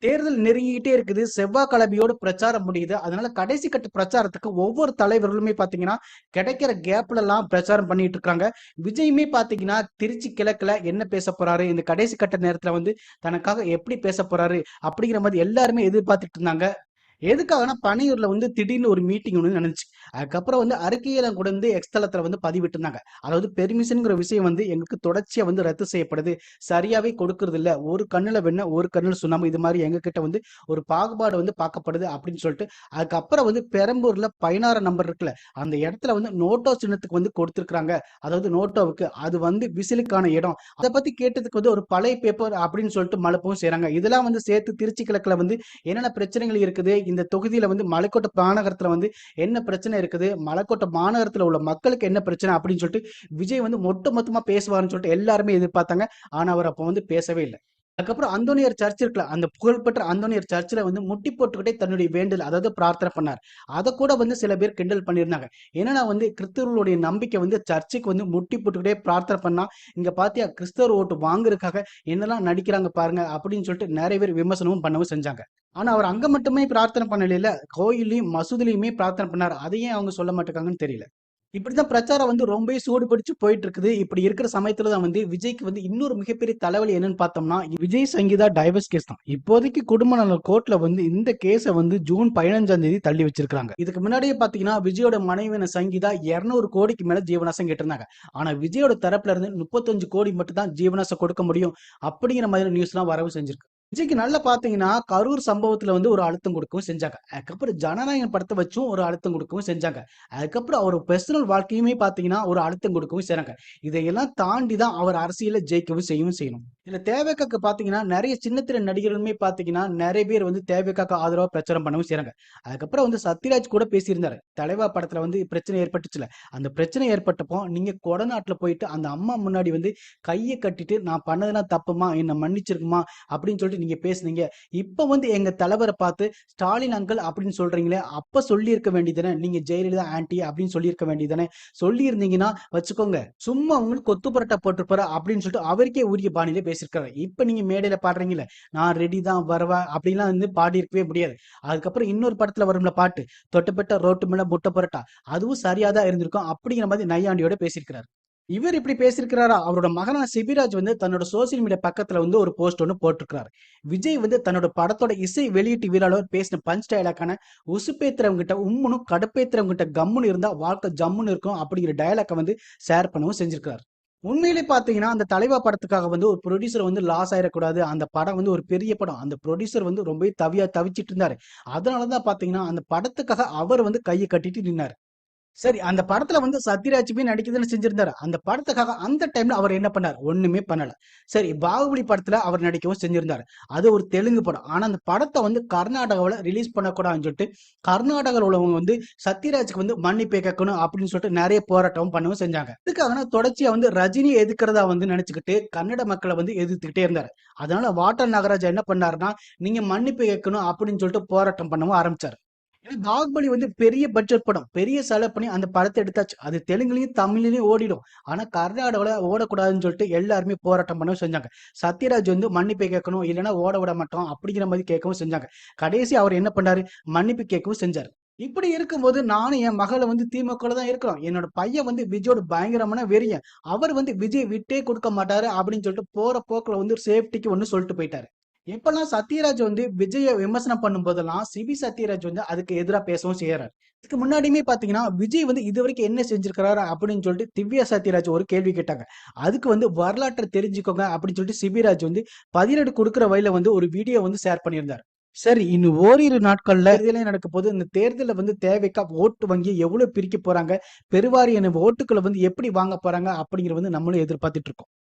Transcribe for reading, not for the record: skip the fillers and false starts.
தேர்தல் நெருங்கிக்கிட்டே இருக்குது. செவ்வாய்க்கிழமையோட பிரச்சாரம் முடியுது. அதனால கடைசி கட்ட பிரச்சாரத்துக்கு ஒவ்வொரு தலைவர்களுமே பார்த்தீங்கன்னா, கிடைக்கிற கேப்லலாம் பிரச்சாரம் பண்ணிட்டு இருக்காங்க. விஜயுமே பார்த்தீங்கன்னா, திருச்சி கிழக்குல என்ன பேசப் போறாரு? இந்த கடைசி கட்ட நேரத்துல வந்து தனக்காக எப்படி பேசப் போறாரு? அப்படிங்கிற மாரி எல்லாருமே எதிர்பார்த்துட்டு இருந்தாங்க. எதுக்காகன்னா, பனையூர்ல வந்து திடீர்னு ஒரு மீட்டிங் ஒண்ணு நடந்துச்சு. அதுக்கப்புறம் வந்து அறிக்கையெல்லாம் கூட வந்து எக்ஸ் தளத்துல வந்து பதிவிட்டிருந்தாங்க. அதாவது பெர்மிஷன்ங்கிற விஷயம் வந்து எங்களுக்கு தொடர்ச்சியா வந்து ரத்து செய்யப்படுது. சரியாவே கொடுக்கறது இல்ல. ஒரு கண்ணுல வெண்ணெய், ஒரு கண்ணுல சுண்ணாம்பு. இது மாரி எங்க கிட்ட வந்து ஒரு பாகுபாடு வந்து பார்க்கப்படுது அப்படின்னு சொல்லிட்டு, அதுக்கப்புறம் வந்து பெரம்பூர்ல 16 நம்பர் இருக்குல்ல, அந்த இடத்துல வந்து நோட்டோ சின்னத்துக்கு வந்து கொடுத்திருக்காங்க. அதாவது நோட்டோவுக்கு. அது வந்து விசிலுக்கான இடம். அத பத்தி கேட்டதுக்கு வந்து ஒரு பழைய பேப்பர் அப்படின்னு சொல்லிட்டு மழுப்பவும் செய்றாங்க. இதெல்லாம் வந்து சேர்த்து திருச்சி கிழக்குல வந்து என்னென்ன பிரச்சனைகள் இருக்குது, இந்த தொகுதியில வந்து மலைக்கோட்டை மாநகரத்துல வந்து என்ன பிரச்சனை இருக்குது, மலைக்கோட்டை மாநகரத்துல உள்ள மக்களுக்கு என்ன பிரச்சனை அப்படின்னு சொல்லிட்டு விஜய் வந்து ஒட்டுமொத்தமா பேசுவாருன்னு சொல்லிட்டு எல்லாருமே எதிர்பார்த்தாங்க. ஆனா அவர் அப்ப வந்து பேசவே இல்ல. அதுக்கப்புறம் அந்தோனியார் சர்ச் இருக்குல்ல, அந்த புகழ்பெற்ற அந்தோனியார் சர்ச்சில் வந்து முட்டி போட்டுக்கிட்டே தன்னுடைய வேண்டல் அதாவது பிரார்த்தனை பண்ணார். அதை கூட வந்து சில பேர் கிண்டல் பண்ணியிருந்தாங்க. ஏன்னா வந்து கிறிஸ்தவர்களுடைய நம்பிக்கை வந்து சர்ச்சுக்கு வந்து முட்டி போட்டுக்கிட்டே பிரார்த்தனை பண்ணா, இங்க பாத்தியா கிறிஸ்தவர் ஓட்டு வாங்குறதுக்காக என்னெல்லாம் நடிக்கிறாங்க பாருங்க அப்படின்னு சொல்லிட்டு நிறைய பேர் விமர்சனமும் பண்ணவும் செஞ்சாங்க. ஆனா அவர் அங்க மட்டுமே பிரார்த்தனை பண்ணல, கோயிலையும் மசூதிலையுமே பிரார்த்தனை பண்ணாரு. அதையும் அவங்க சொல்ல மாட்டேங்காங்கன்னு தெரியல. இப்படிதான் பிரச்சாரம் வந்து ரொம்பவே சூடு பிடிச்சு போயிட்டு இருக்குது. இப்படி இருக்கிற சமயத்துல தான் வந்து விஜய்க்கு வந்து இன்னொரு மிகப்பெரிய தலைவலி என்னன்னு பார்த்தோம்னா, விஜய் சங்கீதா டைவர்ஸ் கேஸ் தான். இப்போதைக்கு குடும்ப நல கோர்ட்ல வந்து இந்த கேஸ வந்து ஜூன் 15ஆம் தேதி தள்ளி வச்சிருக்காங்க. இதுக்கு முன்னாடியே பாத்தீங்கன்னா, விஜயோட மனைவியான சங்கீதா 200 கோடிக்கு மேல ஜீவனாசம் கேட்டிருந்தாங்க. ஆனா விஜயோட தரப்புல இருந்து 35 கோடி மட்டும் தான் ஜீவனாசம் கொடுக்க முடியும் அப்படிங்கிற மாதிரி நியூஸ்லாம் வரவு செஞ்சிருக்கு. விஜய்க்கு நல்லா பாத்தீங்கன்னா, கரூர் சம்பவத்துல வந்து ஒரு அழுத்தம் கொடுக்கவும் செஞ்சாங்க. அதுக்கப்புறம் ஜனநாயகன் படத்தை வச்சும் ஒரு அழுத்தம் கொடுக்கவும் செஞ்சாங்க. அதுக்கப்புறம் அவர் பெர்சனல் வாழ்க்கையுமே பாத்தீங்கன்னா ஒரு அழுத்தம் கொடுக்கவும் செய்றாங்க. இதையெல்லாம் தாண்டி தான் அவர் அரசியல ஜெயிக்கவும் செய்யவும் செய்யணும். இதுல தேவைக்காக்கு பாத்தீங்கன்னா நிறைய சின்னத்திரை நடிகர்களுமே பாத்தீங்கன்னா நிறைய பேர் வந்து தேவைக்காக ஆதரவா பிரச்சாரம் பண்ணவும் செய்றாங்க. அதுக்கப்புறம் வந்து சத்யராஜ் கூட பேசியிருந்தாரு. தலைவா படத்துல வந்து பிரச்சனை ஏற்பட்டுச்சுல, அந்த பிரச்சனை ஏற்பட்டப்போ நீங்க கொடநாட்டுல போயிட்டு அந்த அம்மா முன்னாடி வந்து கையை கட்டிட்டு நான் பண்ணதெல்லாம் தப்புமா என்ன மன்னிச்சிருக்குமா அப்படின்னு சொல்லிட்டு நீங்க பேசுனீங்க. இப்ப வந்து எங்க தலைவரை பார்த்து ஸ்டாலின் அங்கிள் அப்படின்னு சொல்றீங்களே, அப்ப சொல்லி இருக்க வேண்டியதானே, நீங்க ஜெயலலிதா ஆன்டி அப்படின்னு சொல்லி இருக்க வேண்டியதானே. சொல்லி இருந்தீங்கன்னா வச்சுக்கோங்க, சும்மா உங்களுக்கு கொத்து பரோட்டா போட்டுருப்பாரு அப்படின்னு சொல்லிட்டு அவருக்கே உரிய பாணியில பேசியிருக்காரு. இப்ப நீங்க மேடையில பாடுறீங்கல்ல, நான் ரெடி தான் வருவா அப்படிலாம் வந்து பாடி இருக்கவே முடியாது. அதுக்கப்புறம் இன்னொரு படத்துல வரும்ல பாட்டு, தொட்டப்பட்ட ரோட்டு மேல முட்டை பரோட்டா, அதுவும் சரியாதான் இருந்திருக்கும் அப்படிங்கிற மாதிரி நையாண்டியோட பேசியிருக்கிறார். இவர் இப்படி பேசியிருக்கிறாரா, அவரோட மகனான சிபிராஜ் வந்து தன்னோட சோசியல் மீடியா பக்கத்துல வந்து ஒரு போஸ்ட் ஒன்று போட்டிருக்கிறாரு. விஜய் வந்து தன்னோட படத்தோட இசை வெளியீட்டு விழால பேசின பஞ்ச் டயலாக்கான உசுப்பேத்துறவங்க கிட்ட உம்முனும் கடுப்பேத்துறவங்க கிட்ட கம்முன்னு இருந்தா வாழ்க்கை ஜம்முன்னு இருக்கும் அப்படிங்கிற டயலாக்கை வந்து ஷேர் பண்ணவும் செஞ்சிருக்காரு. உண்மையிலே பாத்தீங்கன்னா அந்த தலைவா படத்துக்காக வந்து ஒரு ப்ரொடியூசர் வந்து லாஸ் ஆயிடக்கூடாது, அந்த படம் வந்து ஒரு பெரிய படம், அந்த ப்ரொடியூசர் வந்து ரொம்பவே தவிச்சிட்டு இருந்தாரு. அதனாலதான் பாத்தீங்கன்னா அந்த படத்துக்காக அவர் வந்து கையை கட்டிட்டு நின்னாரு. சரி, அந்த படத்துல வந்து சத்யராஜ்மே நடிக்கதானே செஞ்சிருந்தாரு. அந்த படத்துக்காக அந்த டைம்ல அவர் என்ன பண்ணாரு? ஒண்ணுமே பண்ணல. சரி, பாகுபலி படத்துல அவர் நடிக்கவும் செஞ்சிருந்தாரு. அது ஒரு தெலுங்கு படம். ஆனா அந்த படத்த வந்து கர்நாடகாவுல ரிலீஸ் பண்ணக்கூடாதுன்னு சொல்லிட்டு, கர்நாடகால உள்ளவங்க வந்து சத்யராஜ்க்கு வந்து மன்னிப்பு கேட்கணும் அப்படின்னு சொல்லிட்டு நெறைய போராட்டமும் பண்ணவும் செஞ்சாங்க. இதுக்காகனா தொடர்ச்சியா வந்து ரஜினி எதிர்க்கிறதா வந்து நினைச்சுக்கிட்டு கன்னட மக்களை வந்து எதிர்த்துக்கிட்டே இருந்தாரு. அதனால வாட்டர் நாகராஜா என்ன பண்ணாருன்னா, நீங்க மன்னிப்பு கேட்கணும் அப்படின்னு சொல்லிட்டு போராட்டம் பண்ணவும் ஆரம்பிச்சாரு. ஏன்னா பாகுபலி வந்து பெரிய பட்ஜெட் படம். பெரிய செலவு பண்ணி அந்த படத்தை எடுத்தாச்சு. அது தெலுங்குலயும், தமிழ்லயும் ஓடிடும். ஆனா கர்நாடகால ஓடக்கூடாதுன்னு சொல்லிட்டு எல்லாருமே போராட்டம் பண்ணவும் செஞ்சாங்க. சத்யராஜ் வந்து மன்னிப்பு கேட்கணும், இல்லைன்னா ஓட விட மாட்டோம் அப்படிங்கிற மாதிரி கேட்கவும் செஞ்சாங்க. கடைசி அவர் என்ன பண்ணாரு? மன்னிப்பு கேட்கவும் செஞ்சாரு. இப்படி இருக்கும்போது நானும் என் மகள வந்து திமுகல தான் இருக்கிறோம். என்னோட பையன் வந்து விஜயோட பயங்கரமான வெறியன். அவர் வந்து விஜய் விட்டே கொடுக்க மாட்டாரு அப்படின்னு சொல்லிட்டு போற போக்குல வந்து சேஃப்டிக்கு ஒண்ணு சொல்லிட்டு போயிட்டாரு. எப்பெல்லாம் சத்யராஜ் வந்து விஜய விமர்சனம் பண்ணும்போதெல்லாம் சிபி சத்யராஜ் வந்து அதுக்கு எதிரா பேசவும் செய்யறாரு. இதுக்கு முன்னாடியுமே பாத்தீங்கன்னா விஜய் வந்து இதுவரைக்கும் என்ன செஞ்சிருக்கிறாரு அப்படின்னு சொல்லிட்டு திவ்யா சத்யராஜ் ஒரு கேள்வி கேட்டாங்க. அதுக்கு வந்து வரலாற்றை தெரிஞ்சுக்கோங்க அப்படின்னு சொல்லிட்டு சிபிராஜ் வந்து 17 கொடுக்கிற வழியில வந்து ஒரு வீடியோ வந்து ஷேர் பண்ணியிருந்தார். சரி, இன்னும் ஓரிரு நாட்கள்ல தேர்தலே நடக்க போது. இந்த தேர்தல வந்து தேவைக்கா ஓட்டு வங்கி எவ்வளவு பிரிக்க போறாங்க, பெருவாரியான ஓட்டுக்களை வந்து எப்படி வாங்க போறாங்க அப்படிங்கிற வந்து நம்மளும் எதிர்பார்த்துட்டு இருக்கோம்.